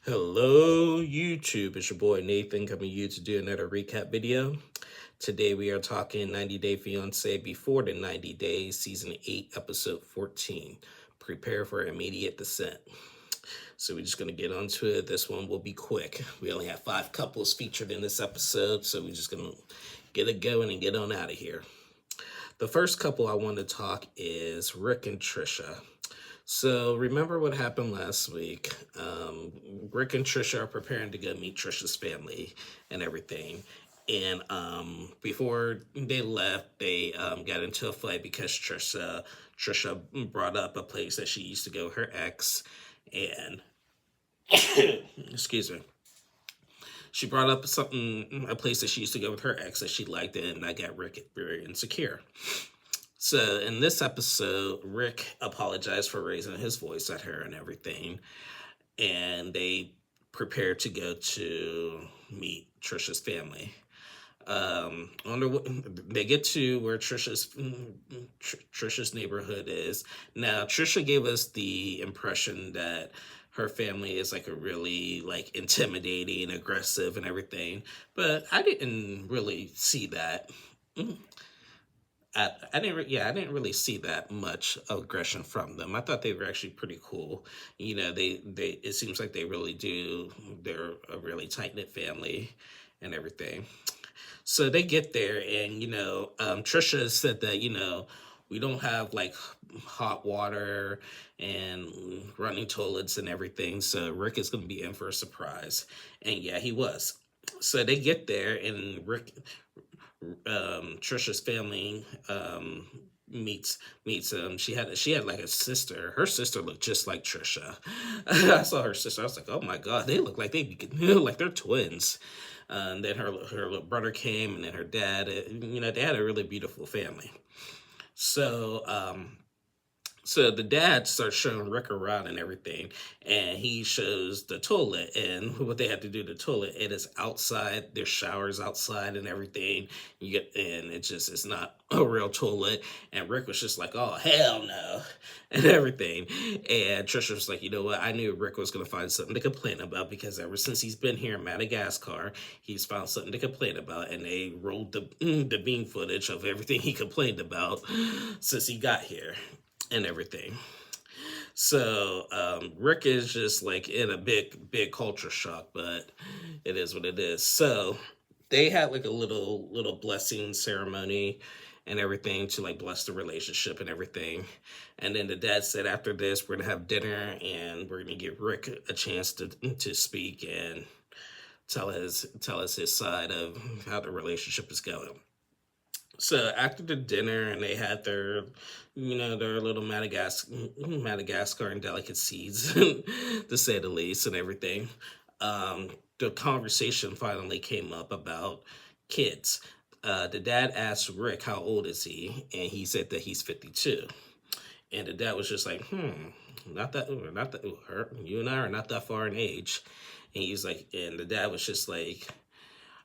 Hello, YouTube. It's your boy Nathan coming to you to do another recap video. Today we are talking 90 Day Fiancé Before the 90 Days, Season 8, Episode 14. Prepare for immediate descent. So we're just going to get onto it. This one will be quick. We only have 5 couples featured in this episode, so we're just going to get it going and get on out of here. The first couple I want to talk is Rick and Trisha. So remember what happened last week. Rick and Trisha are preparing to go meet Trisha's family and everything. And before they left, they got into a fight because Trisha brought up a place that she used to go with her ex. And, excuse me. She brought up a place that she used to go with her ex that she liked, and that got Rick very insecure. So in this episode, Rick apologized for raising his voice at her and everything, and they prepare to go to meet Trisha's family. They get to where Trisha's neighborhood is. Now, Trisha gave us the impression that her family is like a really like intimidating, aggressive, and everything, but I didn't really see that. I didn't really see that much aggression from them. I thought they were actually pretty cool. You know, they it seems like they really do. They're a really tight knit family and everything. So they get there, and Trisha said that we don't have like hot water and running toilets and everything. So Rick is going to be in for a surprise, and yeah, he was. So they get there, and Trisha's family meets she had like a sister. Her sister looked just like Trisha. I saw her sister. I was like, oh my god, they look like they look like they're twins. And then her little brother came, and then her dad. They had a really beautiful family. So the dad starts showing Rick around and everything, and he shows the toilet and what they have to do to the toilet. It is outside. There's showers outside and everything. It's not a real toilet. And Rick was just like, oh hell no, and everything. And Trisha was like, you know what? I knew Rick was gonna find something to complain about because ever since he's been here in Madagascar, he's found something to complain about. And they rolled the beam footage of everything he complained about since he got here and everything. So Rick is just like in a big culture shock, but it is what it is. So they had like a little blessing ceremony and everything to like bless the relationship and everything. And then the dad said, after this, we're gonna have dinner and we're gonna give Rick a chance to speak and tell us his side of how the relationship is going. So after the dinner, and they had their little Madagascar and delicacies, to say the least, and everything. The conversation finally came up about kids. The dad asked Rick, how old is he? And he said that he's 52. And the dad was just like, not that, you and I are not that far in age. And he's like, and the dad was just like,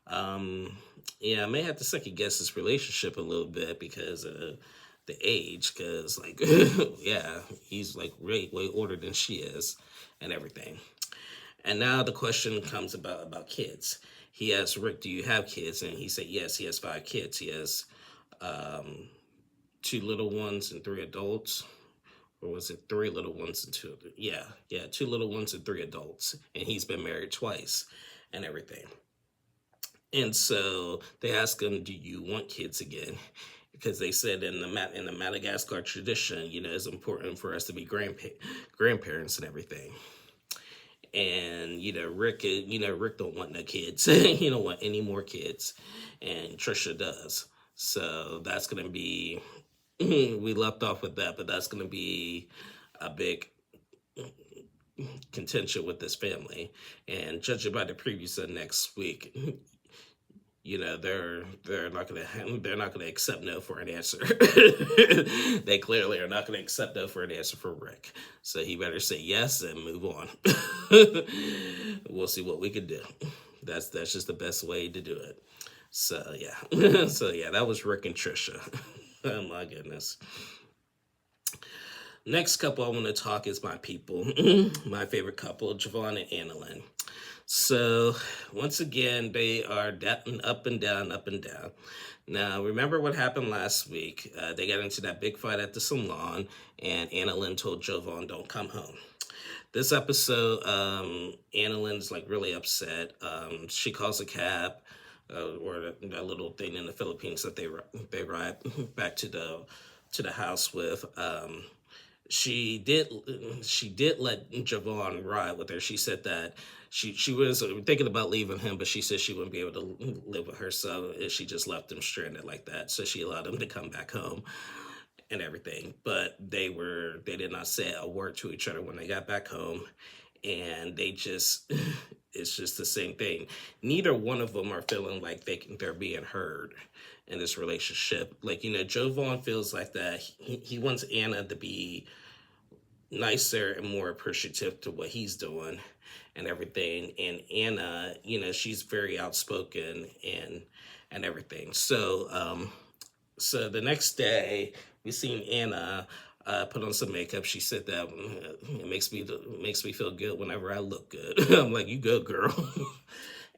I may have to second guess this relationship a little bit because of the age, because like, yeah, he's like way older than she is and everything. And now the question comes about kids. He asked Rick, do you have kids? And he said, yes, he has 5 kids. He has 2 little ones and 3 adults. Or was it 3 little ones and 2? Yeah, 2 little ones and 3 adults. And he's been married twice and everything. And so they asked him, do you want kids again? Because they said in the Madagascar tradition, it's important for us to be grandparents and everything. And Rick don't want no kids. He don't want any more kids, and Trisha does. So that's gonna be we left off with that, but that's gonna be a big contention with this family. And judging by the previews of next week, they're not gonna accept no for an answer. They clearly are not gonna accept no for an answer for Rick. So he better say yes and move on. We'll see what we can do. That's just the best way to do it. So yeah, that was Rick and Trisha. Oh my goodness. Next couple I want to talk is my people, my favorite couple, Javon and Annalyn. So once again, they are down, up and down, up and down. Now, remember what happened last week? They got into that big fight at the salon, and Annalyn told Jovan, "Don't come home." This episode, Annalyn's like really upset. She calls a cab, or that little thing in the Philippines that they ride back to the house with. She did let Javon ride with her. She said that she was thinking about leaving him, but she said she wouldn't be able to live with her, so she just left him stranded like that. So she allowed him to come back home and everything. But they did not say a word to each other when they got back home, and they just it's just the same thing. Neither one of them are feeling like they're being heard in this relationship. Like, Joe Vaughn feels like that. He wants Anna to be nicer and more appreciative to what he's doing and everything. And Anna, she's very outspoken and everything. So the next day we seen Anna put on some makeup. She said that it makes me feel good whenever I look good. I'm like, you good, girl.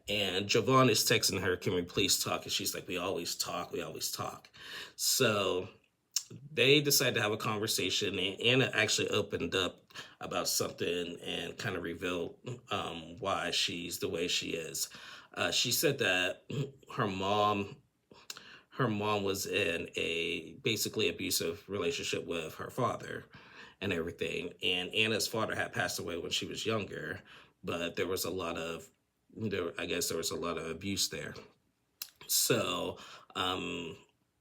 And Javon is texting her, "Can we please talk?" And she's like, we always talk. So they decided to have a conversation, and Anna actually opened up about something and kind of revealed why she's the way she is. She said that her mom was in a basically abusive relationship with her father and everything. And Anna's father had passed away when she was younger, but there was a lot of abuse there. So,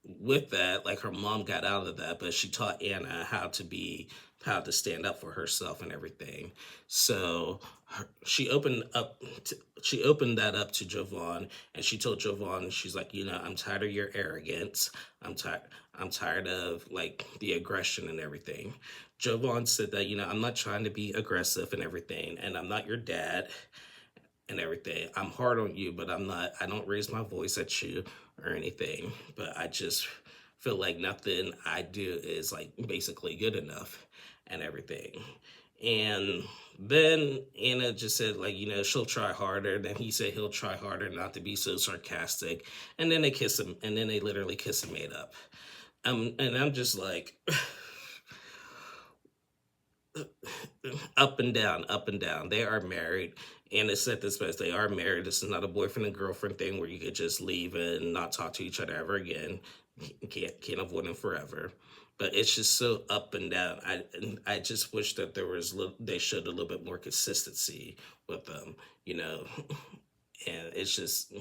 with that, like her mom got out of that, but she taught Anna how to stand up for herself and everything. So she opened that up to Jovan, and she told Jovan, she's like, I'm tired of your arrogance. I'm tired of like the aggression and everything. Jovan said that, I'm not trying to be aggressive and everything, and I'm not your dad and everything. I'm hard on you, but I don't raise my voice at you or anything. But I just feel like nothing I do is like basically good enough and everything. And then Anna just said, like, she'll try harder. Then he said he'll try harder not to be so sarcastic. And then they kiss him, and then they literally kiss and made up. And I'm just like, up and down, up and down. They are married. And it said this best, they are married. This is not a boyfriend and girlfriend thing where you could just leave and not talk to each other ever again. You can't avoid them forever. But it's just so up and down. I just wish that they showed a little bit more consistency with them, And it's just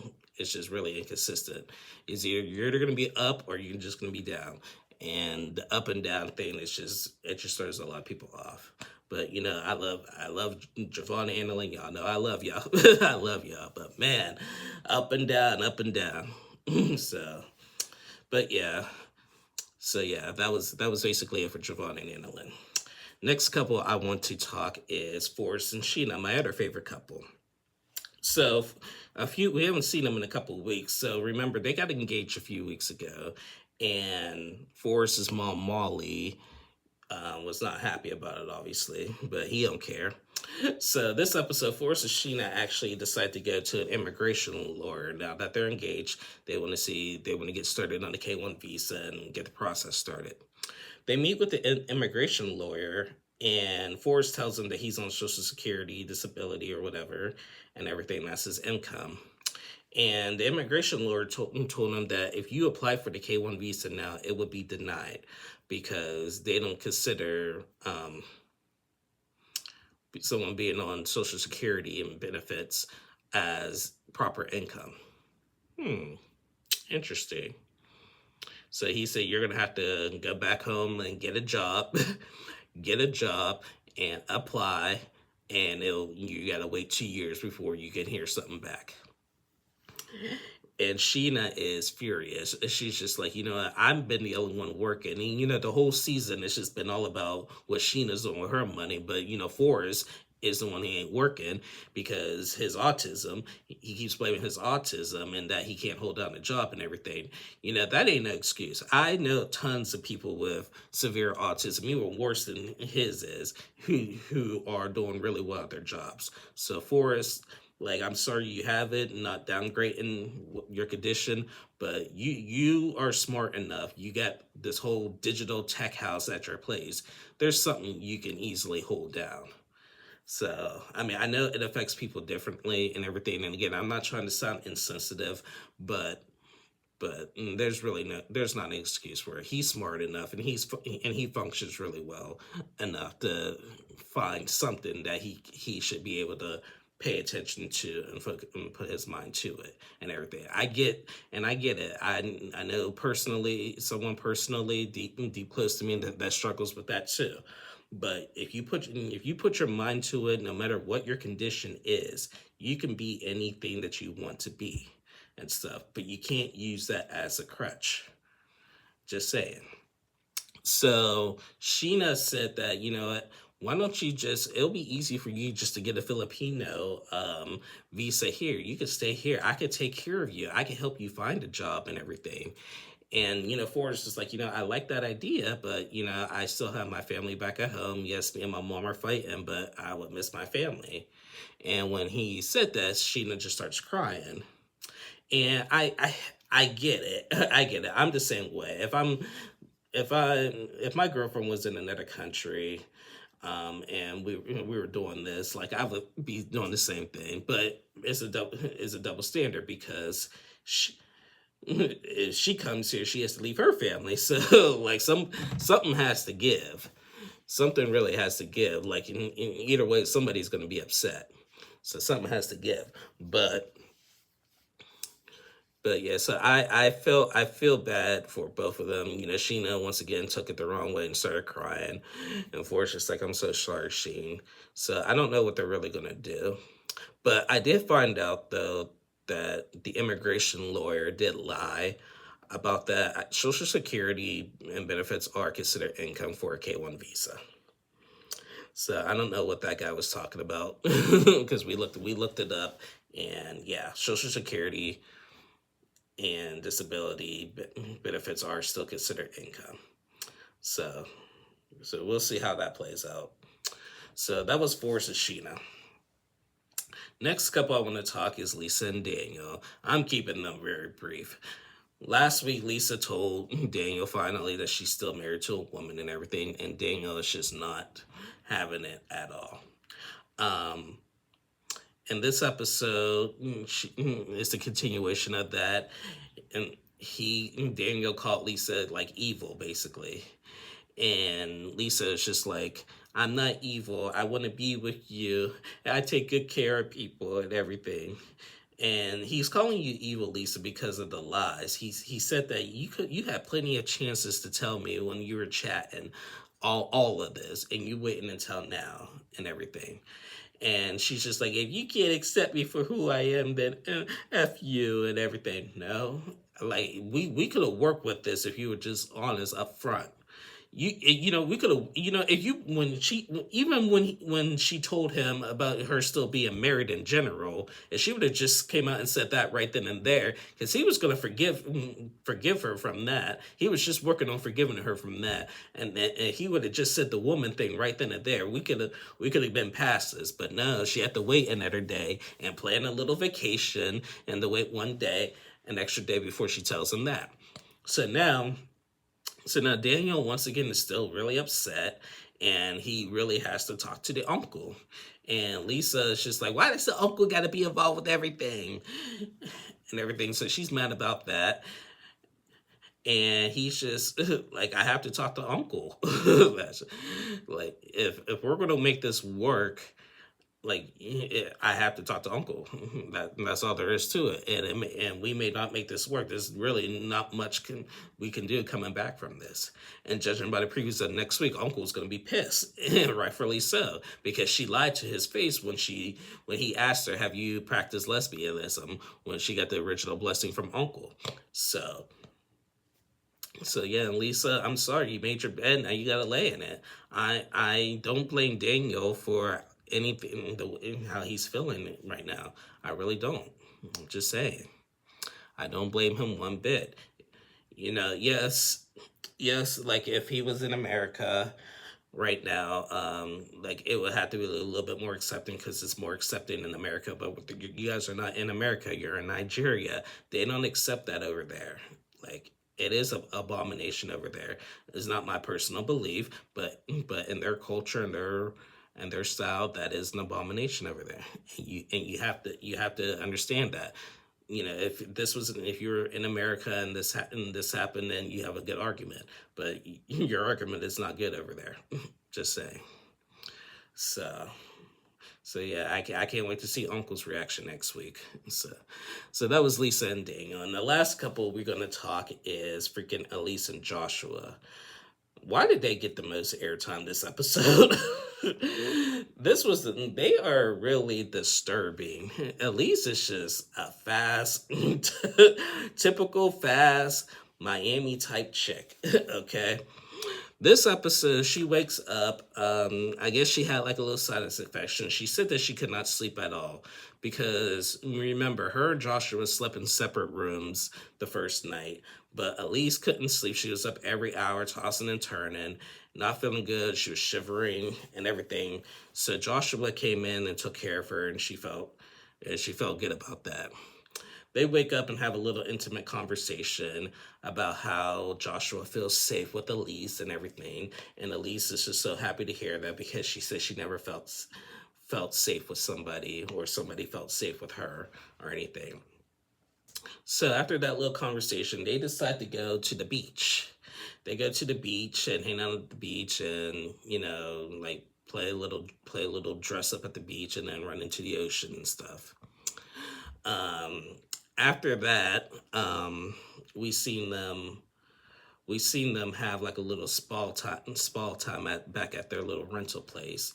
really inconsistent. It's you're gonna be up or you're just gonna be down. And the up and down thing it just throws a lot of people off. But I love Javon and Annalyn. Y'all know I love y'all. I love y'all. But man, up and down, up and down. So, but yeah. So yeah, that was basically it for Javon and Annalyn. Next couple I want to talk is Forrest and Sheena, my other favorite couple. So we haven't seen them in a couple of weeks. So remember, they got engaged a few weeks ago, and Forrest's mom Molly was not happy about it, obviously, but he don't care. So this episode, Forrest and Sheena actually decide to go to an immigration lawyer. Now that they're engaged, they want to get started on the K-1 visa and get the process started. They meet with the immigration lawyer, and Forrest tells him that he's on Social Security, disability, or whatever, and everything. That's his income. And the immigration lawyer told him that if you apply for the K-1 visa now, it would be denied because they don't consider someone being on Social Security and benefits as proper income. Interesting. So he said, you're going to have to go back home and get a job, and apply, and you got to wait 2 years before you can hear something back. And Sheena is furious. She's just like, I've been the only one working. And, the whole season, it's just been all about what Sheena's doing with her money. But, Forrest is the one he ain't working because his autism, he keeps blaming his autism and that he can't hold down a job and everything. That ain't no excuse. I know tons of people with severe autism, even worse than his is, who are doing really well at their jobs. So Forrest, like, I'm sorry you have it, not downgrading your condition, but you are smart enough. You got this whole digital tech house at your place. There's something you can easily hold down. So, I mean, I know it affects people differently and everything. And again, I'm not trying to sound insensitive, but there's not an excuse for it. He's smart enough, and he functions really well enough to find something that he should be able to pay attention to and put his mind to it and everything. I get it. I know personally, someone personally deep close to me that struggles with that too. But if you put your mind to it, no matter what your condition is, you can be anything that you want to be and stuff. But you can't use that as a crutch. Just saying. So Sheena said that, what, why don't you it'll be easy for you just to get a Filipino visa here. You could stay here. I could take care of you. I can help you find a job and everything. And, Forrest is like, I like that idea, but, I still have my family back at home. Yes, me and my mom are fighting, but I would miss my family. And when he said that, Sheena just starts crying. And I get it. I get it. I'm the same way. If my girlfriend was in another country, and we were doing this, like, I would be doing the same thing. But it's a double standard because if she comes here, she has to leave her family. So like something has to give. Something really has to give. Like in either way, somebody's going to be upset. So something has to give. But yeah, so I feel bad for both of them. Sheena once again took it the wrong way and started crying. And Forrest just like, I'm so sorry, Sheen. So I don't know what they're really gonna do. But I did find out though that the immigration lawyer did lie about that. Social Security and benefits are considered income for a K-1 visa. So I don't know what that guy was talking about because we looked it up, and yeah, Social Security and disability benefits are still considered income. So we'll see how that plays out. So that was Forrest and Sheena. Next couple I want to talk is Lisa and Daniel. I'm keeping them very brief. Last week, Lisa told Daniel finally that she's still married to a woman and everything, and Daniel is just not having it at all. In this episode, it's a continuation of that, and Daniel called Lisa like evil, basically, and Lisa is just like, I'm not evil. I want to be with you. I take good care of people and everything. And he's calling you evil, Lisa, because of the lies. He said that you had plenty of chances to tell me when you were chatting all of this, and you waiting until now and everything. And she's just like, if you can't accept me for who I am, then F you and everything. No, like we could have worked with this if you were just honest up front. We could have, if you, when she told him about her still being married in general, if she would have just came out and said that right then and there, because he was going to forgive her from that. He was just working on forgiving her from that. And he would have just said the woman thing right then and there. We could have been past this, but no, she had to wait another day and plan a little vacation and to wait one day, an extra day before she tells him that. So now Daniel, once again, is still really upset, and he really has to talk to the uncle. And Lisa is just like, why does the uncle got to be involved with everything? And everything. So she's mad about that. And he's just like, I have to talk to uncle. Like, if we're going to make this work, like, I have to talk to uncle. That's all there is to it. And we may not make this work. There's really not much we can do coming back from this. And judging by the previews of next week, uncle's going to be pissed, and rightfully so, because she lied to his face when he asked her, have you practiced lesbianism, when she got the original blessing from uncle. So yeah, and Lisa, I'm sorry, you made your bed, now you gotta lay in it. I don't blame Daniel for anything how he's feeling right now. I really don't. I'm just saying. I don't blame him one bit. Yes, yes, like if he was in America right now, like it would have to be a little bit more accepting because it's more accepting in America. But you guys are not in America; you're in Nigeria. They don't accept that over there. Like it is an abomination over there. It's not my personal belief, but in their culture and their style, that is an abomination over there. And you have to understand that. If you're in America and this happened, then you have a good argument. But your argument is not good over there. Just saying. So yeah, I can't wait to see Uncle's reaction next week. So that was Lisa and Daniel, and the last couple we're gonna talk is freaking Elise and Joshua. Why did they get the most airtime this episode? They are really disturbing. Elise is just a fast, typical fast Miami type chick. Okay. This episode, she wakes up. I guess she had like a little sinus infection. She said that she could not sleep at all because remember, her and Joshua slept in separate rooms the first night. But Elise couldn't sleep. She was up every hour, tossing and turning, not feeling good. She was shivering and everything. So Joshua came in and took care of her, and she felt good about that. They wake up and have a little intimate conversation about how Joshua feels safe with Elise and everything. And Elise is just so happy to hear that because she says she never felt safe with somebody or somebody felt safe with her or anything. So after that little conversation, they decide to go to the beach. They go to the beach and hang out at the beach and, like play a little dress up at the beach and then run into the ocean and stuff. After that, we seen them have like a little spa time back at their little rental place.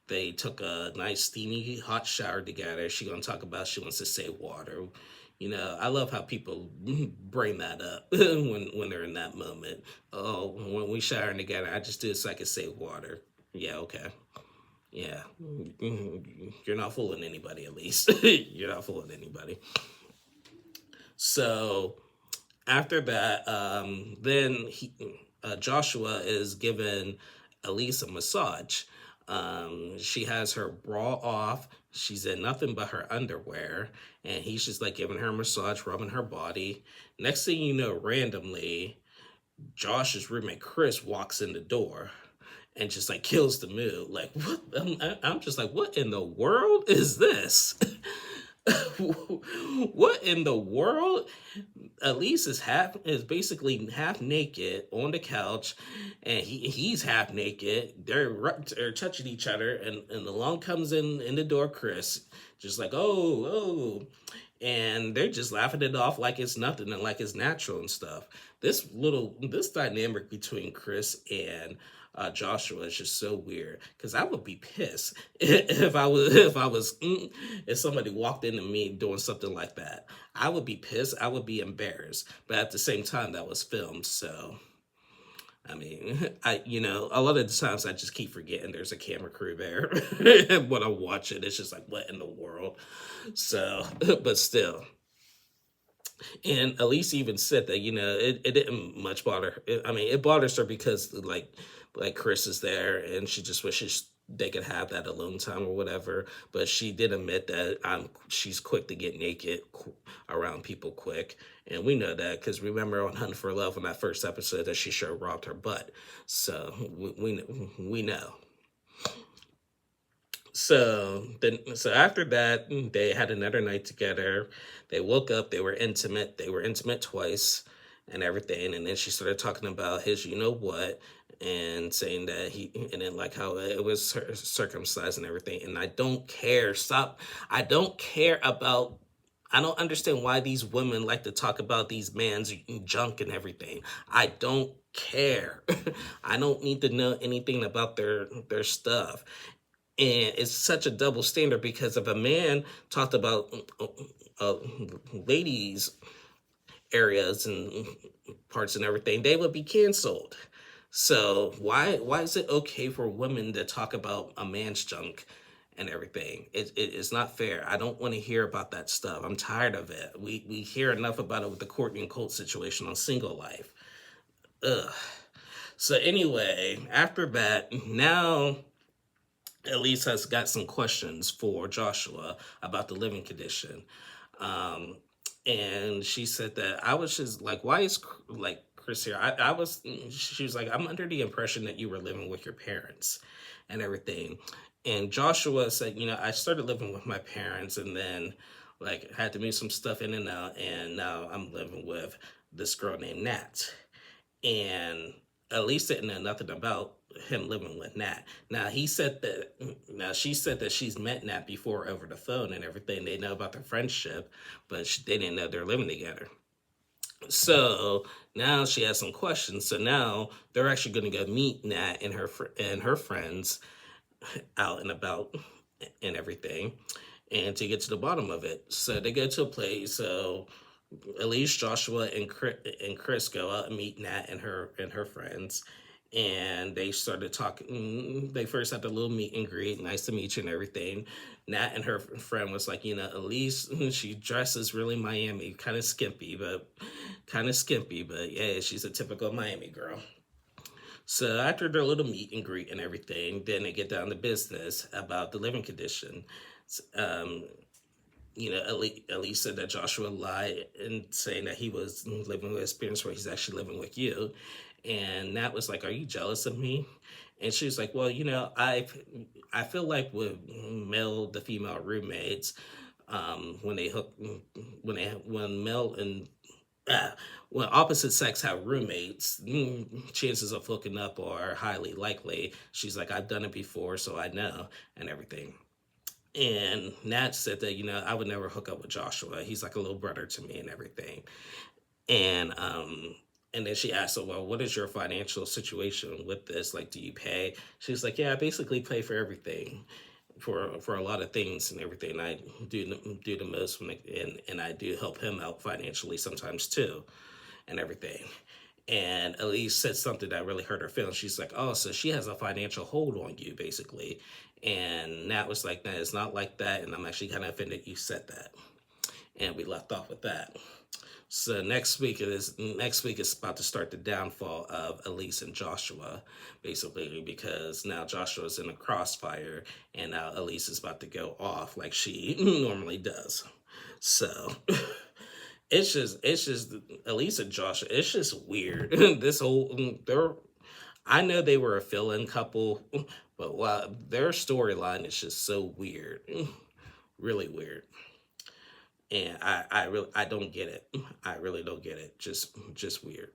They took a nice steamy hot shower together. She gonna talk about she wants to save water. I love how people bring that up when they're in that moment. Oh, when we showering together, I just do it so I can save water. Yeah, okay. Yeah, you're not fooling anybody. At least you're not fooling anybody. So after that, Joshua is giving Elise a massage. She has her bra off. She's in nothing but her underwear. And he's just like giving her a massage, rubbing her body. Next thing you know, randomly, Josh's roommate Chris walks in the door and just like kills the mood. Like, what? I'm just like, what in the world is this? What in the world? Elise is basically half naked on the couch, and he's half naked. They're touching each other, and along comes in the door Chris, just like oh, and they're just laughing it off like it's nothing and like it's natural and stuff. This dynamic between Chris and Joshua is just so weird because I would be pissed if somebody walked into me doing something like that. I would be pissed. I would be embarrassed. But at the same time, that was filmed, so I mean, a lot of the times I just keep forgetting there's a camera crew there. And when I'm watching, it's just like, what in the world? So, but still. And Elise even said that, it didn't much bother her. I mean, it bothers her because, like Chris is there and she just wishes they could have that alone time or whatever. But she did admit that she's quick to get naked around people quick. And we know that because remember on Hunt for Love in that first episode that she sure robbed her butt. So we know. So after that, they had another night together. They woke up. They were intimate. They were intimate twice, and everything. And then she started talking about his, what, and saying that and then like how it was circumcised and everything. And I don't care. Stop. I don't care about. I don't understand why these women like to talk about these man's junk and everything. I don't care. I don't need to know anything about their stuff. And it's such a double standard because if a man talked about ladies' areas and parts and everything, they would be canceled. So why is it okay for women to talk about a man's junk and everything. It's not fair. I don't want to hear about that stuff. I'm tired of it. We hear enough about it with the Courtney and Colt situation on Single Life. Ugh. So anyway, after that, now Elise has got some questions for Joshua about the living condition. Um, and she said that I was just like, why is like Chris here? She was like, I'm under the impression that you were living with your parents and everything. And Joshua said, I started living with my parents and then like had to move some stuff in and out. And now I'm living with this girl named Nat. And Elise didn't know nothing about him living with Nat. Now he said that. Now she said that she's met Nat before over the phone and everything. They know about their friendship, but they didn't know they're living together. So now she has some questions. So now they're actually going to go meet Nat and her friends out and about and everything, and to get to the bottom of it. So they go to a place. So Elise, Joshua, and Chris go out and meet Nat and her friends, and they started talking. They first had the little meet and greet, nice to meet you and everything. Nat and her friend was like, Elise, she dresses really Miami, kind of skimpy, but yeah, she's a typical Miami girl. So after their little meet and greet and everything, then they get down to business about the living condition. Um, Elise said that Joshua lied in saying that he was living with his parents, where he's actually living with you. And Nat was like, "Are you jealous of me?" And she was like, "Well, I feel like with the female roommates, when they hook, when male and when opposite sex have roommates, chances of hooking up are highly likely." She's like, "I've done it before, so I know," and everything. And Nat said that, I would never hook up with Joshua. He's like a little brother to me and everything. And and then she asked her, well, what is your financial situation with this? Like, do you pay? She's like, yeah, I basically pay for everything, for a lot of things and everything. I do the most, and I do help him out financially sometimes too, and everything. And Elise said something that really hurt her feelings. She's like, "Oh, so she has a financial hold on you, basically." And Nat was like, "That it's not like that, and I'm actually kind of offended you said that." And we left off with that. So next week is about to start the downfall of Elise and Joshua, basically, because now Joshua's in a crossfire, and now Elise is about to go off like she normally does. So it's just Elise and Joshua. It's just weird. This whole I know they were a fill-in couple, but wow, their storyline is just so weird, really weird. And I don't get it. I really don't get it. Just weird.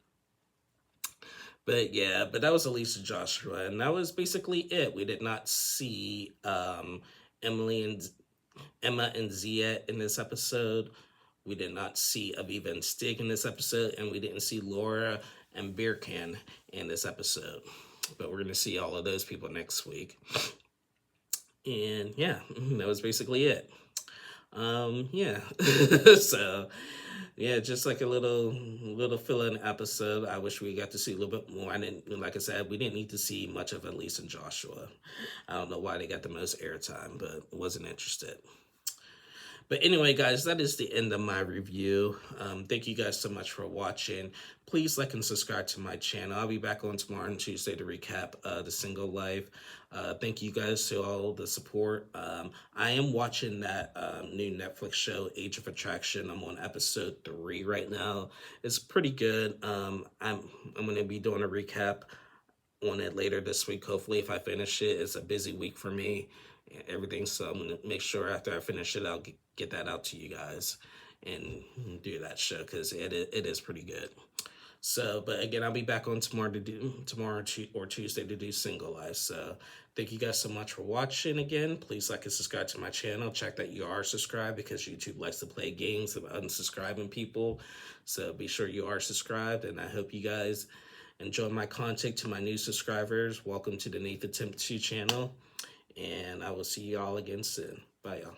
But yeah, but that was Elisa Joshua, and that was basically it. We did not see Emily and Emma and Zia in this episode. We did not see Aviva and Stig in this episode, and we didn't see Laura and Beercan in this episode. But we're going to see all of those people next week. And yeah, that was basically it. Yeah. So yeah, just like a little fill-in episode. I wish we got to see a little bit more. I didn't, like I said, we didn't need to see much of Elise and Joshua. I don't know why they got the most airtime, but wasn't interested. But anyway, guys, that is the end of my review. Thank you guys so much for watching. Please like and subscribe to my channel. I'll be back on tomorrow and Tuesday to recap the Single Life. Thank you guys to all the support. I am watching that new Netflix show, Age of Attraction. I'm on episode 3 right now. It's pretty good. I'm going to be doing a recap on it later this week. Hopefully, if I finish it. It's a busy week for me and everything, so I'm gonna make sure after I finish it, I'll get that out to you guys and do that show, because it is pretty good. So, but again, I'll be back on tomorrow or Tuesday to do Single Life. So thank you guys so much for watching again. Please like and subscribe to my channel. Check that you are subscribed, because YouTube likes to play games of unsubscribing people. So be sure you are subscribed, and I hope you guys enjoy my content. To my new subscribers, welcome to the Nathan Temp 2 channel, and I will see you all again soon. Bye, y'all.